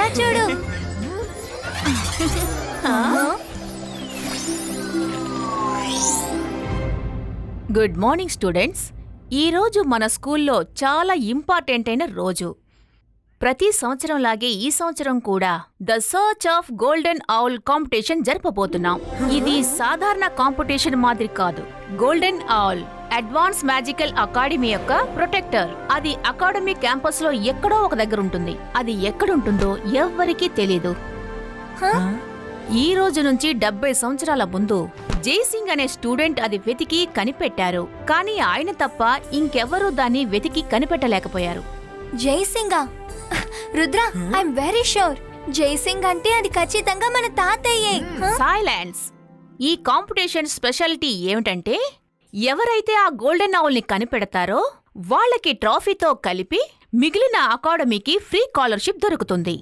రుద్రా చూడు. Good morning students. ఈరోజు మన స్కూల్లో చాలా ఇంపార్టెంట్ అయిన రోజు. ప్రతి సంవత్సరంలాగే ఈ సంవత్సరం కూడా the search of golden owl competition జరపబోతున్నాం. ఇది సాధారణ కాంపిటీషన్ మాదిరి కాదు. Golden owl advance magical academy యొక్క ప్రొటెక్టర్. అది అకాడమీ క్యాంపస్ లో ఎక్కడో ఒక దగ్గర ఉంటుంది. అది ఎక్కడుంటుందో ఎవ్వరికీ తెలీదు. ఈ రోజు నుంచి 70 సంవత్సరాల ముందు జైసింగ్ అనే స్టూడెంట్ అది వెతికి కనిపెట్టారు. కానీ ఆయన తప్ప ఇంకెవ్వరూ దాన్ని వెతికి కనిపెట్టలేకపోయారు. జైసింగా? Rudra, I'm very sure Jaisingh అంటే అది ఖచ్చితంగా మన తాతయ్యే. సైలెన్స్. ఈ కాంపిటీషన్ స్పెషాలిటీ ఏమిటంటే ఎవరైతే ఆ గోల్డెన్ ఔల్ ని కనిపెడతారో వాళ్ళకి ట్రాఫీతో కలిపి మిగిలిన అకాడమీకి ఫ్రీ స్కాలర్షిప్ దొరుకుతుంది.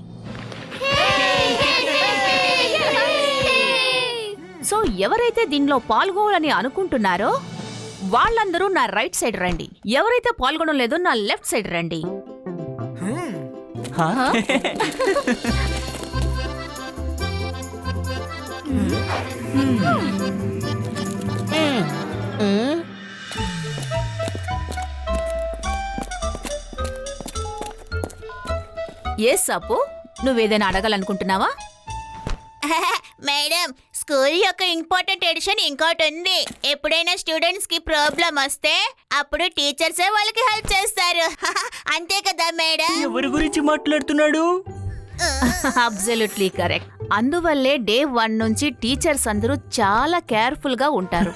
సో ఎవరైతే దీనిలో పాల్గొనాలని అనుకుంటున్నారో వాళ్ళందరూ నా రైట్ సైడ్ రండి. ఎవరైతే పాల్గొనడం లేదో నా లెఫ్ట్ సైడ్ రండి. ఎస్ అప్పు, నువ్వేదైనా అడగాలనుకుంటున్నావా? మేడం, స్కూల్ యొక్క ఇంపార్టెంట్ ఎడిషన్ ఇంకోటి ఉంది. ఎప్పుడైనా స్టూడెంట్స్ కి ప్రాబ్లం వస్తే అప్పుడు టీచర్సే వాళ్ళకి హెల్ప్ చేస్తారు. అంతే కదా మేడం? ఎవరి గురించి మాట్లాడుతున్నాడు? Absolutely correct. అందువల్లే డే 1 నుంచి టీచర్స్ అందరూ చాలా కేర్ఫుల్ గా ఉంటారు.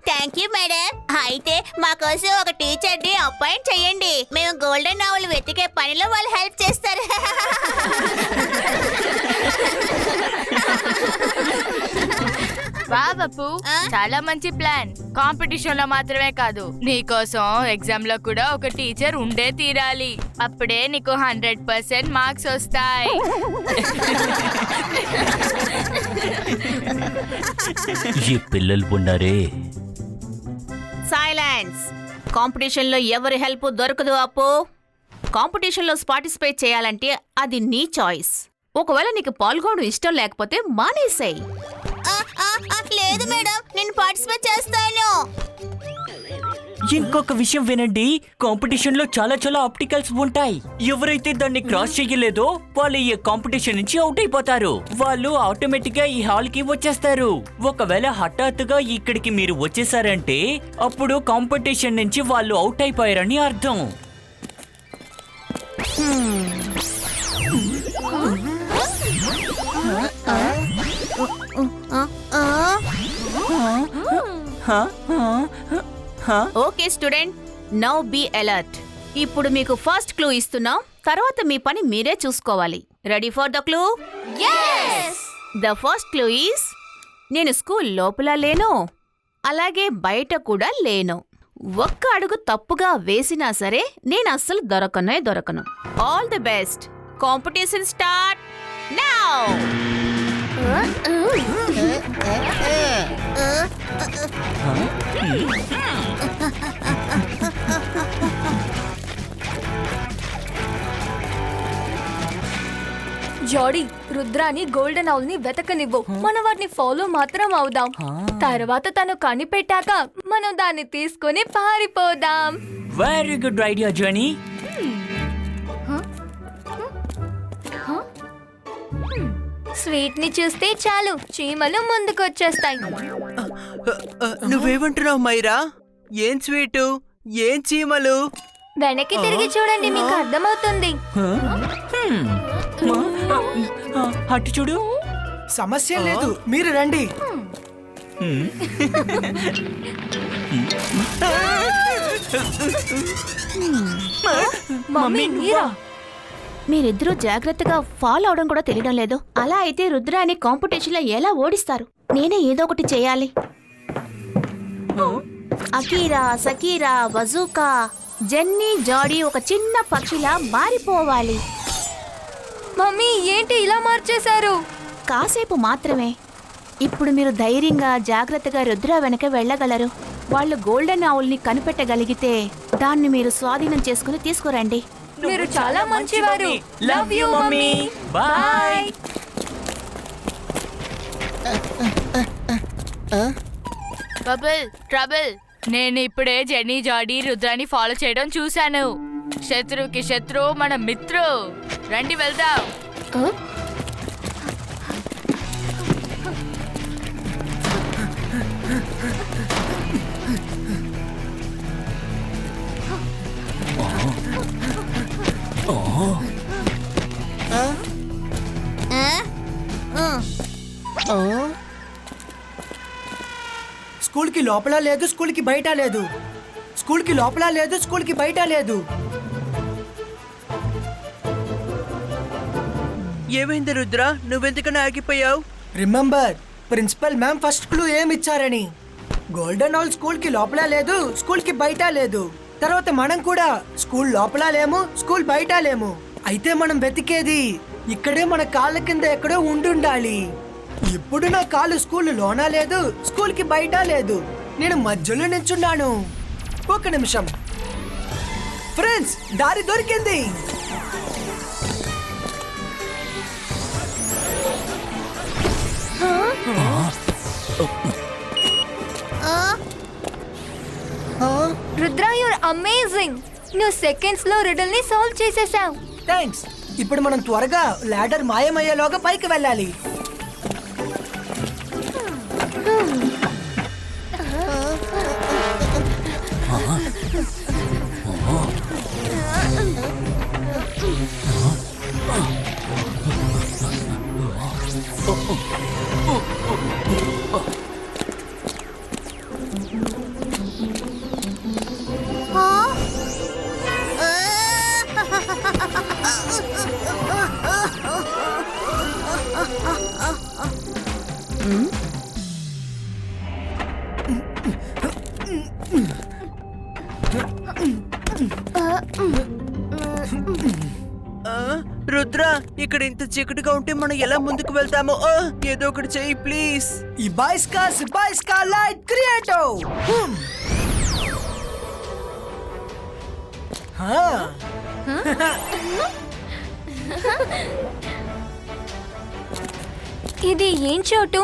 Thank you madam. అయితే మా కోసం ఒక టీచర్ ని అపాయింట్ చేయండి. మేము గోల్డెన్ ఔల్ వెతికే పనిలో వాళ్ళు హెల్ప్ చేస్తారు. బాబు, చాలా మంచి ప్లాన్. కాంపిటీషన్ లో మాత్రమే కాదు, నీకోసం ఎగ్జామ్ లో కూడా ఒక టీచర్ ఉండే తీరాలి. అప్పుడే నీకు 100% మార్క్స్ వస్తాయి. ఈ పిల్లలు ఉన్నారే. సైలెన్స్. కాంపిటీషన్ లో ఎవరి హెల్ప్ దొరకదు అప్పు. కాంపిటీషన్ లో పార్టిసిపేట్ చేయాలంటే అది నీ చాయిస్. ఒకవేళ నీకు పాల్గొనడం ఇష్టం లేకపోతే మానేసేయ్. లేదు మేడం, నేను పార్టిసిపేట్ చేస్తాను. ఇంకొక విషయం వినండి, కాంపిటీషన్ లో చాలా ఆప్టికల్స్ ఉంటాయి. ఎవరైతే దాన్ని క్రాస్ చేయలేదో వాళ్ళు ఈ కాంపిటీషన్ నుంచి అవుట్ అయిపోతారు. వాళ్ళు ఆటోమేటిక్ గా ఈ హాల్ కి వచ్చేస్తారు. ఒకవేళ హఠాత్తుగా ఇక్కడికి మీరు వచ్చేసారంటే అప్పుడు కాంపిటీషన్ నుంచి వాళ్ళు అవుట్ అయిపోయారని అర్థం. Okay student, now be alert. ఇప్పుడు మీకు ఫస్ట్ క్లూ ఇస్తున్నాం. తర్వాత మీ పని మీరే చూసుకోవాలి. Ready for the clue? The first clue is, నేను స్కూల్ లోపల లేను, అలాగే బయట కూడా లేను. ఒక్క అడుగు తప్పుగా వేసినా సరే నేను అస్సలు దొరకను. All the best. Competition start now. జాడీ, రుద్రాని గోల్డెన్ ఔల్ ని వెతకనివ్వు. మనం వాటిని ఫాలో మాత్రం అవుదాం. తర్వాత తను కనిపెట్టాక మనం దాన్ని తీసుకుని పారిపోదాం. Very good idea Johnny. Sweet ని చూస్తే చాలు చీమలు ముందుకొచ్చేస్తాయి. నువ్వేమంటున్నావు మైరా? ఏం స్వీటు, ఏం చీమలు? వెనక్కి తిరిగి చూడండి, మీకు అర్థమవుతుంది. అటు చూడు. సమస్య లేదు, మీరు రండి. మమ్మీ, మీరా? మీరిద్దరూ జాగ్రత్తగా ఫాలో అవడం కూడా తెలియడం లేదు. అలా అయితే రుద్రాని కాంపిటీషన్ లో ఎలా ఓడిస్తారు? నేనే ఏదో ఒకటి చేయాలి. అకీరా, సకీరా, బజూకా, జెన్నీ, జాడీ ఒక చిన్న పక్షిలా మారిపోవాలి. మమ్మీ, ఏంటి ఇలా మార్చేశారు? కాసేపు మాత్రమే. ఇప్పుడు మీరు ధైర్యంగా జాగ్రత్తగా రుద్ర వెనక వెళ్ళగలరు. వాళ్ళు గోల్డెన్ ఔల్ ని కనిపెట్టగలిగితే దాన్ని మీరు స్వాధీనం చేసుకుని తీసుకురండి. మీరు చాలా మంచివారు. Love you mummy. Bye. Bubble trouble. నేను ఇప్పుడే జెన్నీ జాడీ రుద్రాని ఫాలో చేయడం చూశాను. శత్రువుకి శత్రువు మన మిత్రు. రండి వెళ్దాం. స్కూల్ కి లోపల లేదు, స్కూల్ కి బయట లేదు. స్కూల్ కి లోపల లేదు, స్కూల్ కి బయట లేదు. ఏమైంది రుద్ర, నువ్వెందుకని ఆగిపోయావు? Remember, principal ma'am first clue ఏమి ఇచ్చారని. గోల్డెన్ హాల్ స్కూల్ కి లోపల లేదు, స్కూల్ కి బయట లేదు. తర్వాత మనం కూడా స్కూల్ లోపల లేము, స్కూల్ బయట లేము. అయితే మనం వెతికేది ఇక్కడే మన కాళ్ళ కింద ఎక్కడో ఉండుండాలి. ఇప్పుడు నా కాలు స్కూల్ లోన లేదు, స్కూల్ కి బయట లేదు. నేను మధ్యలో నించున్నాను. ఒక నిమిషం ఫ్రెండ్స్, దారి దొరికింది. Rudra, you're amazing. నువ్వు సెకండ్స్ లో రిడల్ ని సాల్వ్ చేసేసావు. థ్యాంక్స్. ఇప్పుడు మనం త్వరగా లాడర్ మాయమయ్యేలోగా పైకి వెళ్ళాలి. రుద్ర, ఇక్కడ ఇంత చీకటిగా ఉంటే మనం ఎలా ముందుకు వెళ్తామో? ఏదో ఒకటి చెయ్యి ప్లీజ్. ఈ బాయ్స్కా లైట్ క్రియేటో. ఇది ఏం చోటు?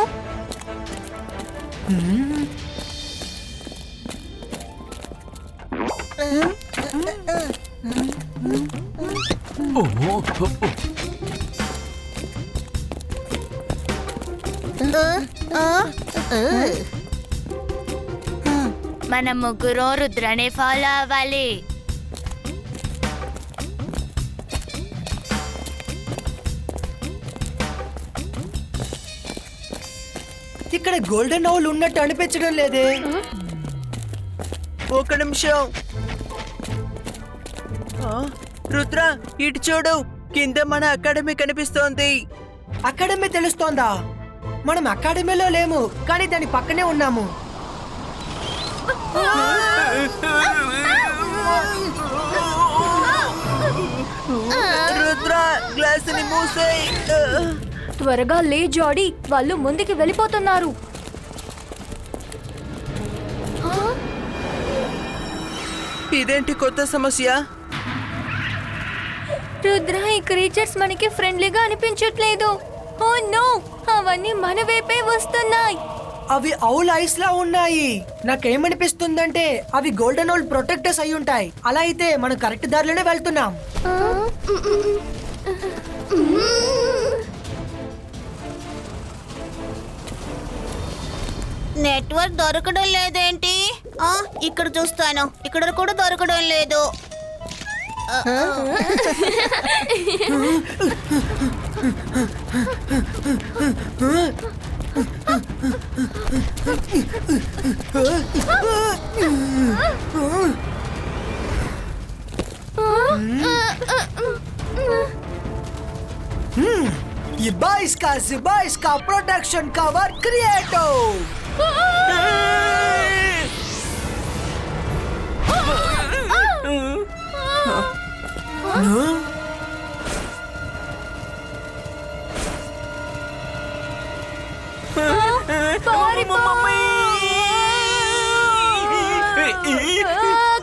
మన ముగ్గురు రుద్రనే ఫాలో అవ్వాలి. ఇక్కడ గోల్డెన్ హౌల్ ఉన్నట్టు అనిపించడం లేదే. ఒక నిమిషం. రుద్ర, ఇటు చూడు, కింద మన అకాడమీ కనిపిస్తోంది. అకాడమీ తెలుస్తోందా? మనం అకాడమీలో లేము, కానీ దాని పక్కనే ఉన్నాము. రుద్ర, గ్లాస్ ని మూసేయ్. త్వరగా లే జాడీ, వాళ్ళు ముందుకి వెళ్ళిపోతున్నారు. ఇదేంటి కొత్త సమస్య? రుద్ర, ఈ క్రీచర్స్ మనకి ఫ్రెండ్లీగా అనిపించట్లేదు. ఓ నో, అవన్నీ మన వైపే వస్తున్నాయి. అవి ఔల్ ఐస్ లా ఉన్నాయి. నాకేమనిపిస్తుందంటే అవి గోల్డెన్ హౌల్ ప్రొటెక్టర్స్ అయి ఉంటాయి. అలా అయితే మనం కరెక్ట్ దారిలోనే వెళ్తున్నాం. నెట్వర్క్ దొరకడం లేదేంటి? ఇక్కడ చూస్తాను, ఇక్కడ కూడా దొరకడం లేదు. ये बाइस का प्रोटेक्शन कवर क्रिएटो.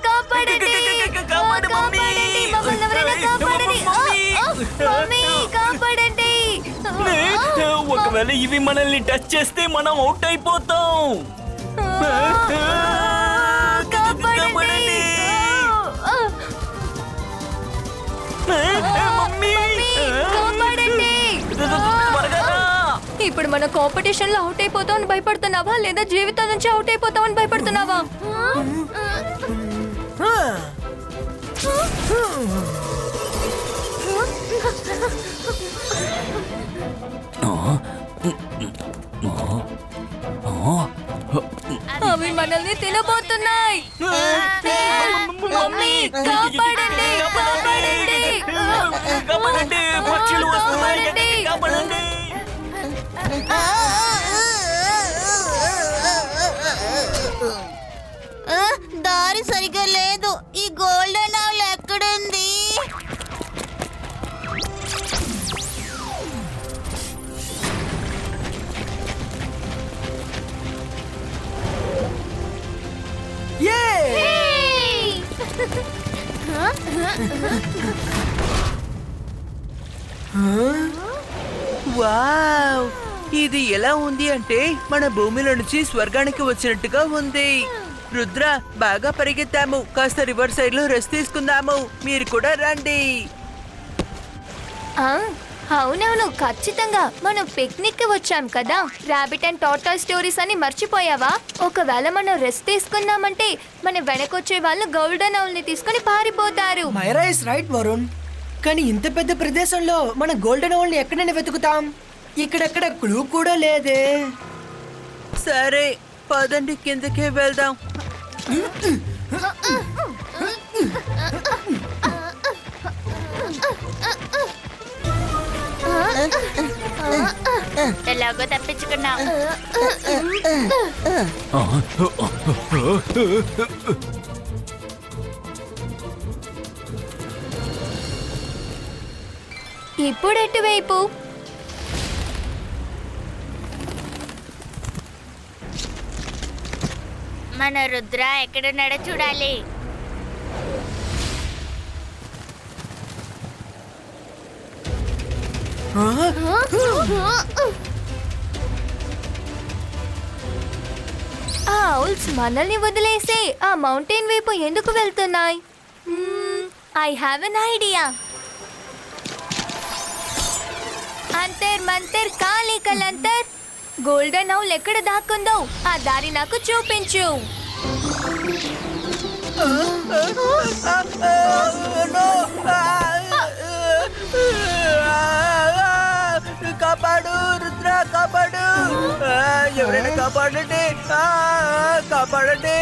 కాపాడండి, మమ్మల్ని ఎవరైనా ఒకవేళ ఇవి మనల్ని టచ్ చేస్తే మనం అవుట్ అయిపోతాం. కాపాడండి. మమ్మీ! కాపాడండి. త్వరగా రా. ఇప్పుడు మన కాంపిటీషన్ లో అవుట్ అయిపోతామని భయపడుతున్నావా లేదా జీవితం నుంచి అవుట్ అయిపోతామని భయపడుతున్నావా? అవి మనల్ని తినబోతున్నాయి. మమ్మీ కాపాడండి, కాపాడండి. కాపాడండి, పక్షులు వస్తున్నాయి, కాపాడండి. దారి సరిగా లేదు. ఈ గోల్డెన్ ఆవుల్ ఎక్కడుంది? వావ్, ఇది ఎలా ఉంది అంటే మన భూమిలో నుంచి స్వర్గానికి వచ్చినట్టుగా ఉంది. రుద్ర, బాగా పరిగెత్తాము. కాస్త రివర్ సైడ్ లో రెస్ట్ తీసుకుందాము. మీరు కూడా రండి. అవునవును, ఖచ్చితంగా. మనం పిక్నిక్ కి వచ్చాం కదా. రాబిట్ అండ్ టార్టాయిల్ స్టోరీస్ అని మర్చిపోయావా? ఒకవేళ మనం రెస్ట్ తీసుకున్నామంటే మన వెనకొచ్చే వాళ్ళు గోల్డెన్ ఆవుల్ ని తీసుకుని పారిపోతారు. Myra is right Varun. కానీ ఇంత పెద్ద ప్రదేశంలో మన గోల్డెన్ ఆవుల్ ని ఎక్కడైనా వెతుకుతాం? ఇక్కడెక్కడ క్లూ కూడా లేదే. సరే, పదండి, కిందకే వెళ్దాం. ఎలాగో తప్పించుకున్నాం. ఇప్పుడు ఎటువైపు? మన రుద్ర ఎక్కడున్నాడో చూడాలి. ఆ ఔల్స్ మనల్ని వదిలేసి ఆ మౌంటైన్ వైపు ఎందుకు వెళ్తున్నాయి? I have an idea. అంతర్ మంతర్ కాళీ కలంతర్. గోల్డెన్ ఆవుల్ ఎక్కడ దాక్కుందో ఆ దారి నాకు చూపించు. కాపాడు రుద్ర, కాపాడు. ఎవరైనా కాపాడండి, కాపాడండి,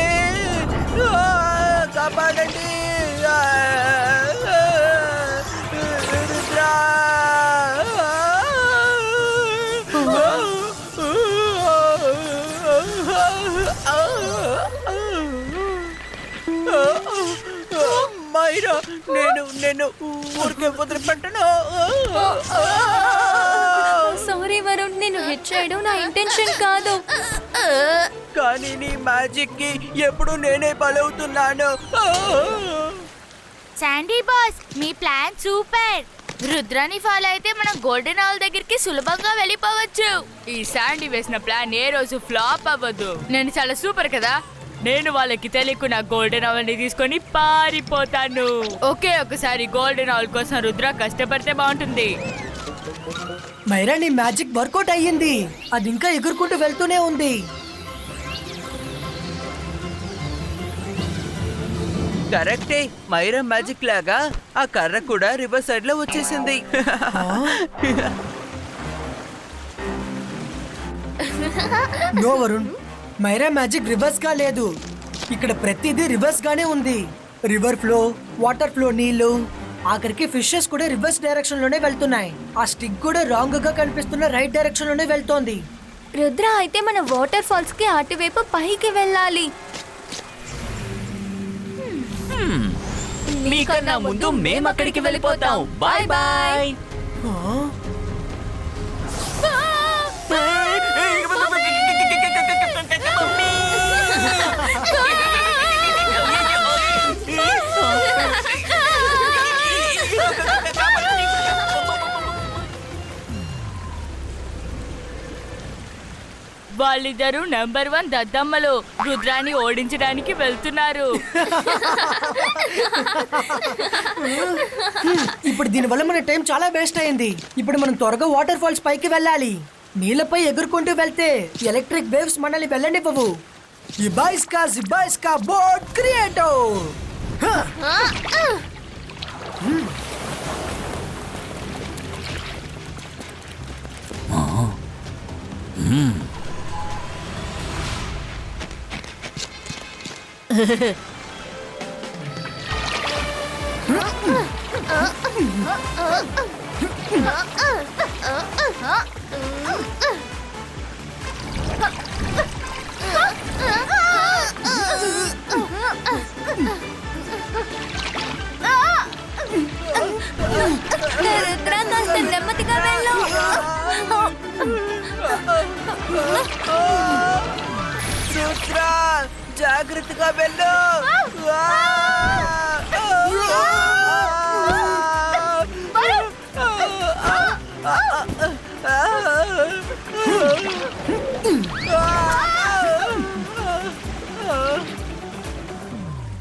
కాపాడండి. రుద్ర, మైరా, నేను ఊరికే వదిలిపెట్టను. సారీ వరుణ్, నేను హిట్ చేయడం నా ఇంటెన్షన్ కాదు. కానీ నీ మ్యాజిక్ కి ఎప్పుడు నేనే బలవుతున్నాను. శాండీ బాస్, మీ ప్లాన్ సూపర్. రుద్రాని ఫాలో అయితే మనం గోల్డెన్ ఆవుల్ దగ్గరికి సులభంగా వెళ్ళిపోవచ్చు. ఈ శాండీ వేసిన ప్లాన్ ఏ రోజు ఫ్లాప్ అవ్వదు. నేను చాలా సూపర్ కదా. నేను వాళ్ళకి తెలియకుండా గోల్డెన్ ఆవుల్ ని తీసుకొని పారిపోతాను. ఒకే ఒకసారి గోల్డెన్ ఆవుల్ కోసం రుద్ర కష్టపడితే బాగుంటుంది. మైరా, నీ మ్యాజిక్ వర్కౌట్ అయ్యింది. అది ఇంకా ఎగురుకుంటూ వెళ్తూనే ఉంది. కరెక్టే, మైరా మ్యాజిక్ లాగా ఆ కర్ర కూడా రివర్ సైడ్ లో వచ్చేసింది. No Varun, Myra magic reverse గా లేదు. ఇక్కడ ప్రతిదీ రివర్స్ గానే ఉంది. రివర్ ఫ్లో, వాటర్ ఫ్లో, నీళ్లు, ఆఖరికి ఫిషెస్ కూడా రివర్స్ డైరెక్షన్ లోనే వెళ్తున్నాయి. ఆ స్టిక్ కూడా రాంగ్ గా కనిపిస్తున్న రైట్ డైరెక్షన్ లోనే వెళ్తోంది. రుద్ర, అయితే మన వాటర్ ఫాల్స్ కి అటువైపు పైకి వెళ్ళాలి. మీకన్నా ముందు మేము అక్కడికి వెళ్ళిపోతాం. Bye bye. వాళ్ళిద్దరూ నంబర్ 1 దద్దమ్మలు రుద్రాని ఓడించడానికి వెళ్తున్నారు. ఇప్పుడు దీనివల్ల మన టైం చాలా వేస్ట్ అయింది. ఇప్పుడు మనం త్వరగా వాటర్ ఫాల్స్ పైకి వెళ్ళాలి. నీళ్ళపై ఎగురుకుంటూ వెళ్తే ఎలక్ట్రిక్ వేవ్స్ మనల్ని వెళ్ళనివ్వవు. ఇబాయిస్కా బోర్డ్ క్రియేటో. రుద్ర కాస్త నెమ్మదిగా వెళ్ళు. రుద్ర జాగ్రత్తగా వెళ్ళు.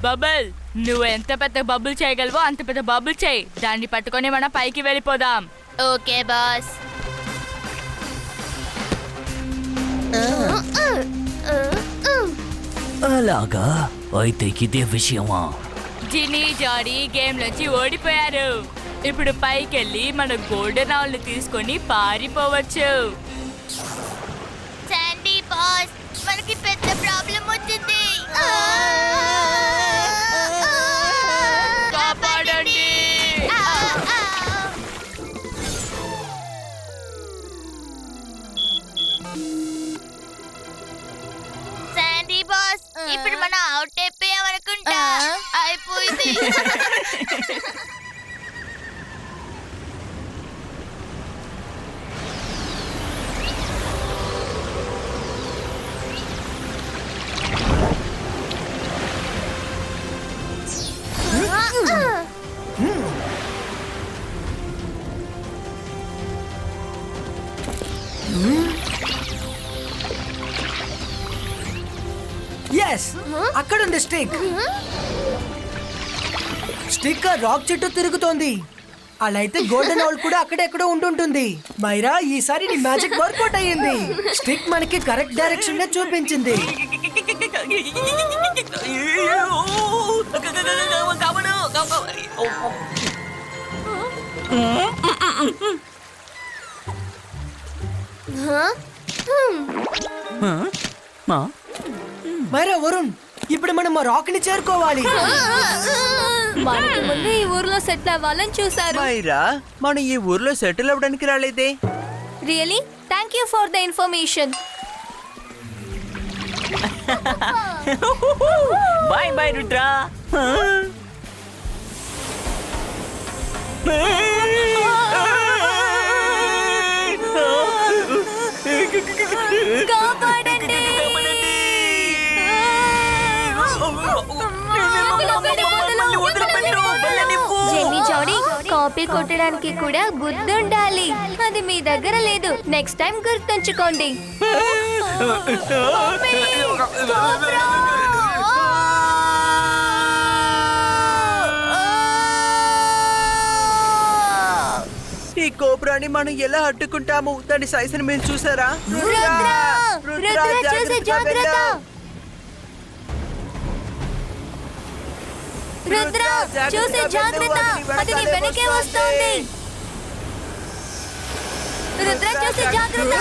బబుల్, నువ్వు ఎంత పెద్ద బబుల్ చేయగలవో అంత పెద్ద బబుల్ చేయి. దాన్ని పట్టుకొని మనం పైకి వెళ్ళిపోదాం. Okay boss. అలాగా అయితే ఇదే విషయమా? జినీ జాడీ గేమ్ నుంచి ఓడిపోయారు. ఇప్పుడు పైకెళ్ళి మన గోల్డెన్ ఆవుల్ని తీసుకొని పారిపోవచ్చు. శాండీ బాస్, మనకి పెద్ద ప్రాబ్లం వచ్చింది. కాపాడండి. శాండీ బాస్, ఇప్పుడు మనం అవుట్ అయిపోయామనుకుంటా. అయిపోయింది. ఎస్, అక్కడ ఉంది స్టిక్. స్టిక్ రాక్ చుట్టూ తిరుగుతోంది. అలా అయితే గోల్డెన్ ఆవుల్ కూడా అక్కడెక్కడో ఉంటుంటుంది. మైరా, ఈసారి నీ మ్యాజిక్ వర్కౌట్ అయ్యింది. స్టిక్ మనకి కరెక్ట్ డైరెక్షన్ లో చూపించింది. మైరా, వరుణ్, ఇప్పుడు మనం ఆ రాక్ ని చేరుకోవాలి. మనకి ముందు ఈ ఊర్లో సెటిల్ అవ్వాలని చూసారు. మైరా, మనం ఈ ఊర్లో సెటిల్ అవ్వడానికి రాలేదే. Really thank you for the information. Bye bye Rudra. కాపాడండి. జెన్నీ జాడీ, కాపీ కొట్టడానికి కూడా బుద్ధి ఉండాలి. అది మీ దగ్గర లేదు. నెక్స్ట్ టైం గుర్తుంచుకోండి. ఈ కోబ్రాని మనం ఎలా అడ్డుకుంటాము? దాని సైజుని మీరు చూసారా? రుద్ర, చూసి జాగ్రత్త. రుద్ర, చూసి జాగ్రత్త. అది నీ వెనకే వస్తోంది. రుద్ర, చూసి జాగ్రత్త.